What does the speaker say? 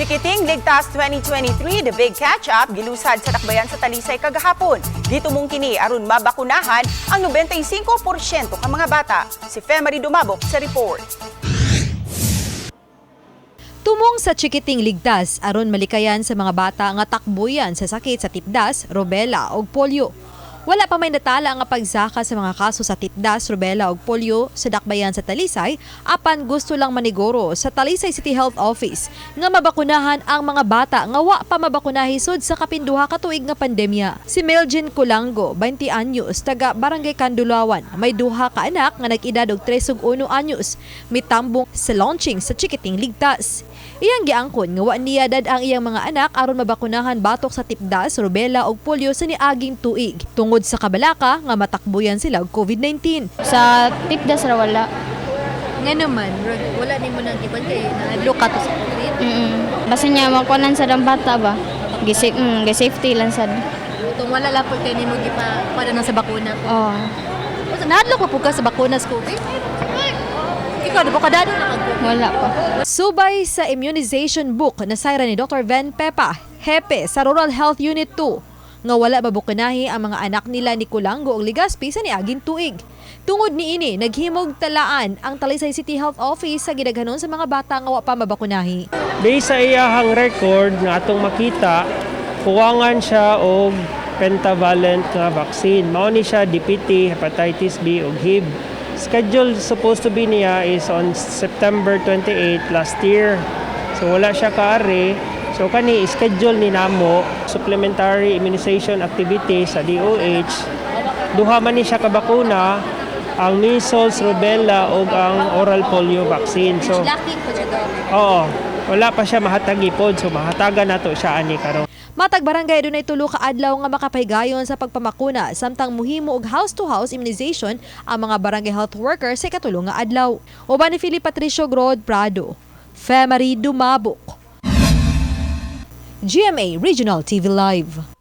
Chikiting Ligtas 2023, the big catch-up, gilusad sa takbayan sa Talisay kagahapon. Dito mong kini aron mabakunahan ang 95% ng mga bata. Si Femari Dumabok sa report. Tumong sa Chikiting Ligtas aron malikayan sa mga bata nga takbuyan sa sakit sa tipdas, rubella ug polio. Wala pa may natala nga pagsaka sa mga kaso sa tipdas, rubella ug polio sa dakbayan sa Talisay, apan gusto lang maniguro sa Talisay City Health Office nga mabakunahan ang mga bata nga wa pa mabakunahi sud sa kapinduha ka tuig nga pandemya. Si Melgin Culango, 20 anyos, taga Barangay Kandulawan, may duha ka anak nga nag-edad og 3 ug 1 anyos, mitambong sa launching sa Chikiting Ligtas. Iyang giangkon nga wa niya dad ang iyang mga anak aron mabakunahan batok sa tipdas, rubella ug polio sa niaging tuig. Tungod sa kabalaka nga matakbuyan sila og COVID-19. Sa tipdas ra wala. Nga naman, wala ni mo nang iban kay naadlo ka to sa COVID. Basta niya makunan sa bata ba. Safety lang sad. Itong wala lang po kay nimo gipa para na sa bakuna. Oh. Naadlo ko po ka sa bakuna sa COVID. Ikaw na po kadado na Wala pa. Subay sa immunization book na sayra ni Dr. Ven Pepa, hepe sa Rural Health Unit 2, nga wala mabukunahi ang mga anak nila ni Culango ug Legazpi sa niaging tuig. Tungod niini, naghimog talaan ang Talisay City Health Office sa gidaghanon sa mga bata nga wa pa mabakunahi. Based sa iyahang record nga atong makita, kuwangan siya og pentavalent nga vaccine. Mao ni siya DPT, hepatitis B ug HIV. Schedule supposed to be niya is on September 28 last year. So wala siya kaari. So kani schedule ni namo supplementary immunization activity sa DOH. Duha man ni siya ka bakuna, ang measles, rubella ug ang oral polio vaccine. So oo, wala pa siya mahatagi pod. So mahatagan nato siya ani karon. Matag barangay dunay tulo ka adlaw nga makapahigayon sa pagpamakuna samtang muhimo og house-to-house immunization ang mga barangay health workers sa katulong nga adlaw. Uban ni Philip Patricio Grod Prado, Femari Dumabok, GMA Regional TV Live.